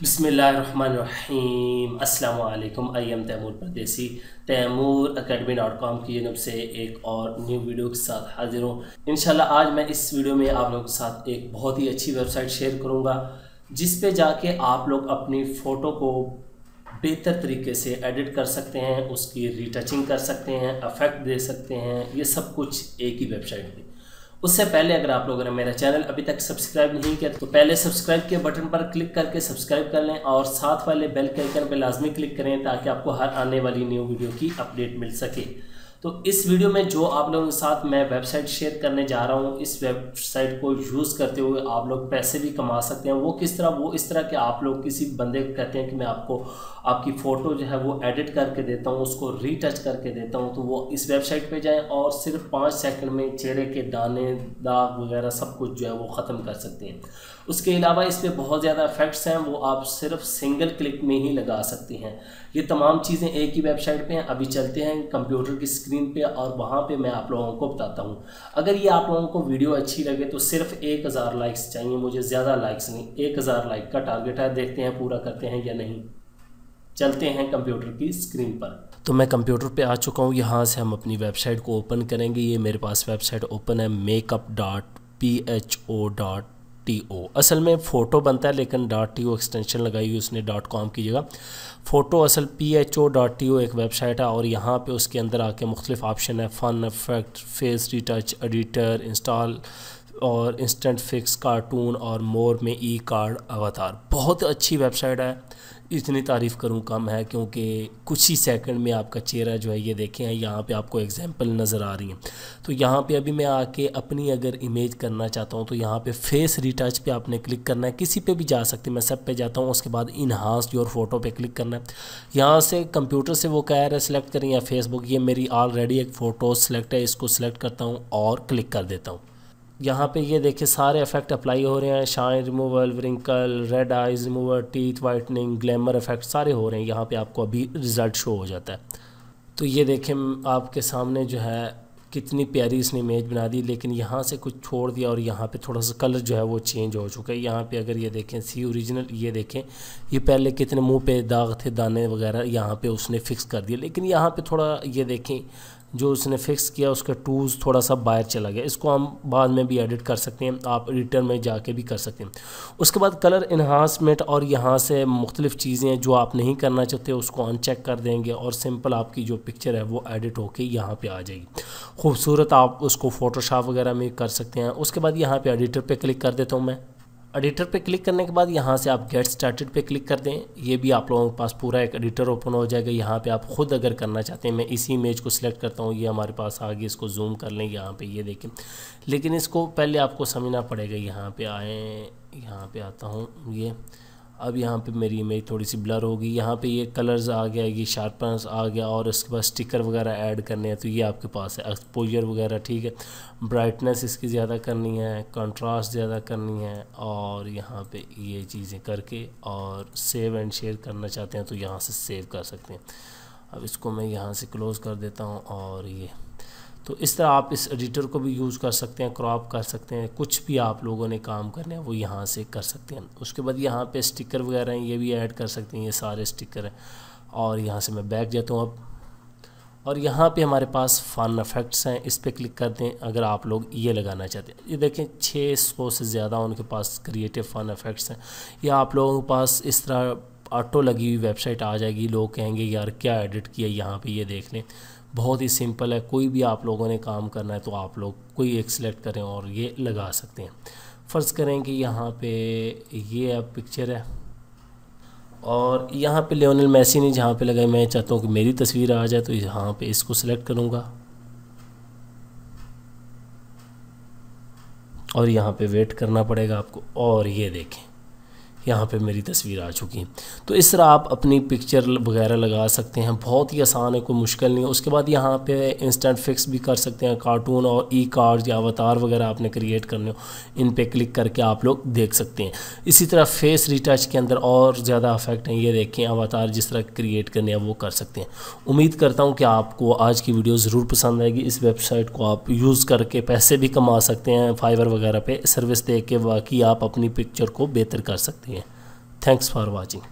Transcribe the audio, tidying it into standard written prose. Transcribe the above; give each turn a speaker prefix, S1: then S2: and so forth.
S1: बिस्मिल्लाहिर्रहमानिर्रहीम अस्सलाम वालेकुम। आई एम तैमूर परदेसी तैमूर academy.com की जानब से एक और न्यू वीडियो के साथ हाजिर हूँ। इंशाल्लाह आज मैं इस वीडियो में आप लोगों के साथ एक बहुत ही अच्छी वेबसाइट शेयर करूँगा जिस पे जाके आप लोग अपनी फ़ोटो को बेहतर तरीके से एडिट कर सकते हैं, उसकी रीटचिंग कर सकते हैं, इफेक्ट दे सकते हैं। ये सब कुछ एक ही वेबसाइट पे। उससे पहले अगर आप लोगों ने मेरा चैनल अभी तक सब्सक्राइब नहीं किया तो पहले सब्सक्राइब के बटन पर क्लिक करके सब्सक्राइब कर लें और साथ वाले बेल के आइकन पर लाजमी क्लिक करें ताकि आपको हर आने वाली न्यू वीडियो की अपडेट मिल सके। तो इस वीडियो में जो आप लोगों के साथ मैं वेबसाइट शेयर करने जा रहा हूँ, इस वेबसाइट को यूज़ करते हुए आप लोग पैसे भी कमा सकते हैं। वो किस तरह? वो इस तरह कि आप लोग किसी बंदे को कहते हैं कि मैं आपको आपकी फ़ोटो जो है वो एडिट करके देता हूँ, उसको रीटच करके देता हूँ, तो वो इस वेबसाइट पे जाएं और सिर्फ 5 सेकंड में चेहरे के दाने, दाग वगैरह सब कुछ जो है वो ख़त्म कर सकते हैं। उसके अलावा इस पर बहुत ज़्यादा इफेक्ट्स हैं, वो आप सिर्फ सिंगल क्लिक में ही लगा सकते हैं। ये तमाम चीज़ें एक ही वेबसाइट पे हैं। अभी चलते हैं कंप्यूटर की स्क्रीन पे और वहाँ पे मैं आप लोगों को बताता हूँ। अगर ये आप लोगों को वीडियो अच्छी लगे तो सिर्फ 1000 लाइक्स चाहिए मुझे, ज़्यादा लाइक्स नहीं। 1000 लाइक का टारगेट है, देखते हैं पूरा करते हैं या नहीं। चलते हैं कंप्यूटर की स्क्रीन पर। तो मैं कंप्यूटर पे आ चुका हूँ। यहाँ से हम अपनी वेबसाइट को ओपन करेंगे। ये मेरे पास वेबसाइट ओपन है makeup.pho.to। असल में फ़ोटो बनता है लेकिन .to एक्सटेंशन लगाई हुई उसने .com की जगह। फ़ोटो असल pho.to एक वेबसाइट है और यहाँ पे उसके अंदर आके मुख्तलिफ ऑप्शन है, fun, effect, face retouch, editor, install और इंस्टेंट फिक्स, कार्टून और मोर में ई कार्ड, अवतार। बहुत अच्छी वेबसाइट है, इतनी तारीफ़ करूँ कम है क्योंकि कुछ ही सेकंड में आपका चेहरा जो है ये देखें, यहाँ पे आपको एग्जांपल नज़र आ रही हैं। तो यहाँ पे अभी मैं आके अपनी अगर इमेज करना चाहता हूँ तो यहाँ पे फेस रीटच पे आपने क्लिक करना है। किसी पे भी जा सकते हैं, मैं सब पे जाता हूँ। उसके बाद इनहांस योर फोटो पे क्लिक करना है। यहाँ से कंप्यूटर से वो कह रहा है सेलेक्ट करें या फेसबुक। ये मेरी ऑलरेडी एक फ़ोटो सेलेक्ट है, इसको सेलेक्ट करता हूँ और क्लिक कर देता हूँ। यहाँ पे ये देखिए सारे इफेक्ट अप्लाई हो रहे हैं। Shine removal, wrinkle, red eyes remover, teeth whitening, glamour effect सारे हो रहे हैं। यहाँ पे आपको अभी रिज़ल्ट शो हो जाता है। तो ये देखें आपके सामने जो है कितनी प्यारी इसने इमेज बना दी, लेकिन यहाँ से कुछ छोड़ दिया और यहाँ पे थोड़ा सा कलर जो है वो चेंज हो चुका है। यहाँ पे अगर ये देखें सी ओरिजिनल, ये देखें ये पहले कितने मुंह पे दाग थे, दाने वगैरह, यहाँ पे उसने फिक्स कर दिया। लेकिन यहाँ पे थोड़ा ये देखें जो उसने फिक्स किया उसका टूल्स थोड़ा सा बाहर चला गया। इसको हम बाद में भी एडिट कर सकते हैं, आप एडिटर में जाके भी कर सकते हैं। उसके बाद कलर इन्हांसमेंट और यहाँ से मुख्तलिफ़ चीज़ें जो आप नहीं करना चाहते उसको अनचेक कर देंगे और सिंपल आपकी जो पिक्चर है वो एडिट होके यहाँ पे आ जाएगी। खूबसूरत आप उसको फ़ोटोशॉप वगैरह में कर सकते हैं। उसके बाद यहाँ पे एडिटर पे क्लिक कर देता हूँ मैं। एडिटर पे क्लिक करने के बाद यहाँ से आप गेट स्टार्टेड पे क्लिक कर दें। ये भी आप लोगों के पास पूरा एक एडिटर ओपन हो जाएगा। यहाँ पे आप ख़ुद अगर करना चाहते हैं, मैं इसी इमेज को सिलेक्ट करता हूँ, ये हमारे पास आ गई। इसको जूम कर लें यहाँ पे, ये देखें। लेकिन इसको पहले आपको समझना पड़ेगा। यहाँ पे आए, यहाँ पे आता हूँ। ये अब यहाँ पे मेरी इमेज थोड़ी सी ब्लर होगी। यहाँ पे ये कलर्स आ गया, ये शार्पनेस आ गया और उसके बाद स्टिकर वगैरह ऐड करने हैं तो ये आपके पास है। एक्सपोजर वगैरह ठीक है, ब्राइटनेस इसकी ज़्यादा करनी है, कंट्रास्ट ज़्यादा करनी है और यहाँ पे ये चीज़ें करके और सेव एंड शेयर करना चाहते हैं तो यहाँ से सेव कर सकते हैं। अब इसको मैं यहाँ से क्लोज़ कर देता हूँ और ये तो इस तरह आप इस एडिटर को भी यूज़ कर सकते हैं, क्रॉप कर सकते हैं, कुछ भी आप लोगों ने काम करने हैं वो यहाँ से कर सकते हैं। उसके बाद यहाँ पे स्टिकर वगैरह हैं, ये भी ऐड कर सकते हैं, ये सारे स्टिकर हैं। और यहाँ से मैं बैक जाता हूँ अब, और यहाँ पे हमारे पास फ़न इफेक्ट्स हैं, इस पर क्लिक कर दें अगर आप लोग ये लगाना चाहते हैं। ये देखें 600 से ज़्यादा उनके पास क्रिएटिव फ़न इफेक्ट्स हैं। या आप लोगों के पास इस तरह ऑटो लगी हुई वेबसाइट आ जाएगी, लोग कहेंगे यार क्या एडिट किया। यहाँ पे ये देख लें, बहुत ही सिंपल है। कोई भी आप लोगों ने काम करना है तो आप लोग कोई एक सिलेक्ट करें और ये लगा सकते हैं। फ़र्ज़ करें कि यहाँ पे ये अब पिक्चर है और यहाँ पे लियोनेल मेसी ने जहाँ पे लगाई, मैं चाहता हूँ कि मेरी तस्वीर आ जाए तो यहाँ पे इसको सिलेक्ट करूँगा और यहाँ पे वेट करना पड़ेगा आपको। और ये देखें यहाँ पे मेरी तस्वीर आ चुकी है। तो इस तरह आप अपनी पिक्चर वगैरह लगा सकते हैं, बहुत ही आसान है, कोई मुश्किल नहीं है। उसके बाद यहाँ पे इंस्टेंट फिक्स भी कर सकते हैं, कार्टून और ई कार्ड या अवतार वगैरह आपने क्रिएट करने हो, इन पे क्लिक करके आप लोग देख सकते हैं। इसी तरह फेस रिटच के अंदर और ज़्यादा इफेक्ट हैं, ये देखें अवतार जिस तरह क्रिएट करने हैं वो कर सकते हैं। उम्मीद करता हूँ कि आपको आज की वीडियो ज़रूर पसंद आएगी। इस वेबसाइट को आप यूज़ करके पैसे भी कमा सकते हैं, फाइवर वगैरह पर सर्विस दे के, बाकी आप अपनी पिक्चर को बेहतर कर सकते हैं। Thanks for watching.